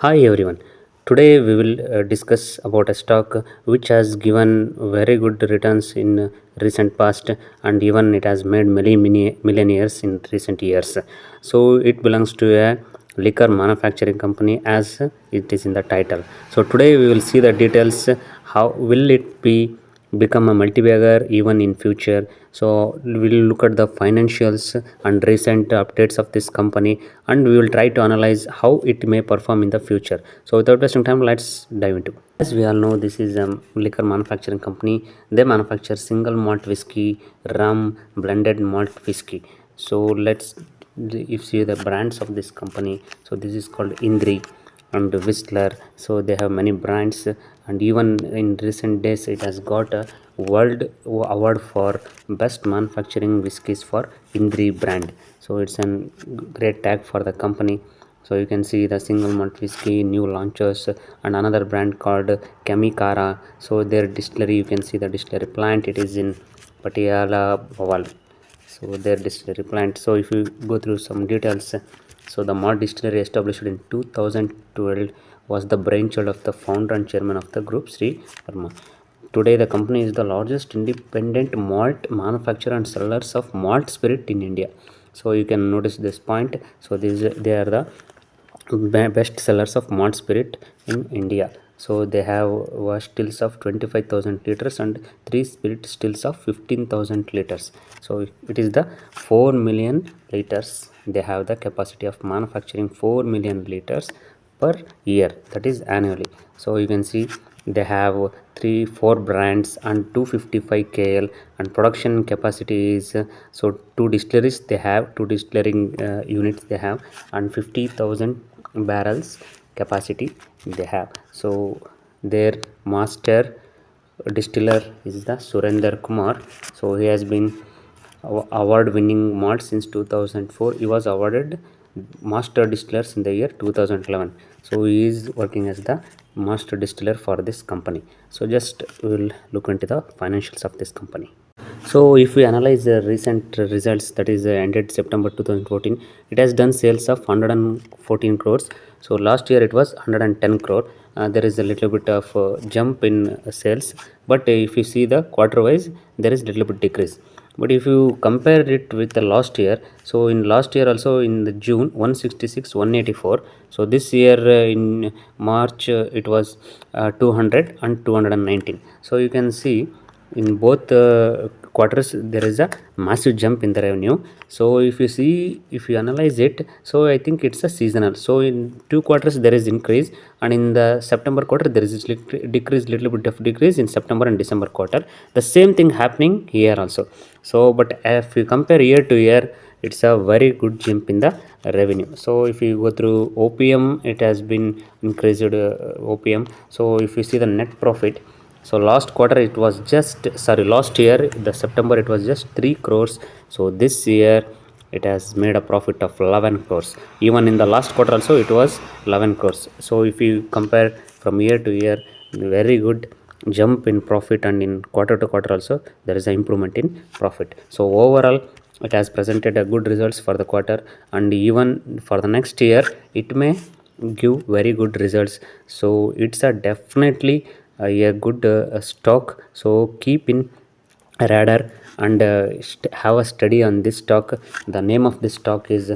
Hi everyone. Today we will discuss about a stock which has given very good returns in recent past, and even it has made many millionaires in recent years. So it belongs to a liquor manufacturing company as it is in the title. So today we will see the details. How will it be become a multi-bagger even in future? So we will look at the financials and recent updates of this company, and we will try to analyze how it may perform in the future. So without wasting time, let's dive into. As we all know, this is a liquor manufacturing company. They manufacture single malt whiskey, rum, blended malt whiskey. So let's, if you see the brands of this company, so this is called Indri and Whistler. So they have many brands, and even in recent days it has got a world award for best manufacturing whiskies for Indri brand. So it's a great tag for the company. So you can see the single malt whiskey new launches, and another brand called Kamikara. So their distillery, you can see the distillery plant, it is in Patiala Bawal. So their distillery plant. So if you go through some details, so the malt distillery established in 2012 was the brainchild of the founder and chairman of the group, Sri Verma. Today the company is the largest independent malt manufacturer and sellers of malt spirit in India. So you can notice this point. So they are the best sellers of malt spirit in India. So they have stills of 25,000 liters and 3 spirit stills of 15,000 liters. So it is the 4 million liters. They have the capacity of manufacturing 4 million liters per year, that is annually. So you can see they have 3 4 brands and 255 kl, and production capacity is so two distilleries they have, two distilling units they have, and 50,000 barrels capacity they have. So their master distiller is the Surender Kumar. So he has been award winning malt since 2004. He was awarded master distillers in the year 2011. So he is working as the master distiller for this company. So just we will look into the financials of this company. So if we analyze the recent results, that is ended September 2014, it has done sales of 114 crores. So last year it was 110 crore. There is a little bit of jump in sales, but if you see the quarter wise, there is little bit decrease. But if you compare it with the last year, so in last year also in the June 166 184. So this year in March it was 200 and 219. So you can see in both quarters there is a massive jump in the revenue. So if you analyze it, so I think it's a seasonal. So in 2 quarters there is increase, and in the September quarter there is decrease, little bit of decrease in September and December quarter. The same thing happening here also. So but if you compare year to year, it's a very good jump in the revenue. So if you go through OPM, it has been increased OPM. So if you see the net profit, so last quarter it was just, sorry, last year the September it was just 3 crores. So this year it has made a profit of 11 crores. Even in the last quarter also it was 11 crores. So if you compare from year to year, very good jump in profit, and in quarter to quarter also there is an improvement in profit. So overall it has presented a good results for the quarter, and even for the next year it may give very good results. So it's a definitely a good stock. So keep in radar, and have a study on this stock. The name of this stock is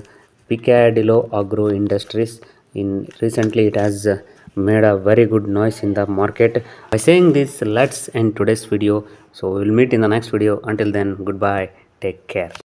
Picadillo Agro Industries. In recently it has made a very good noise in the market. By saying this, let's end today's video. So we'll meet in the next video. Until then, goodbye, take care.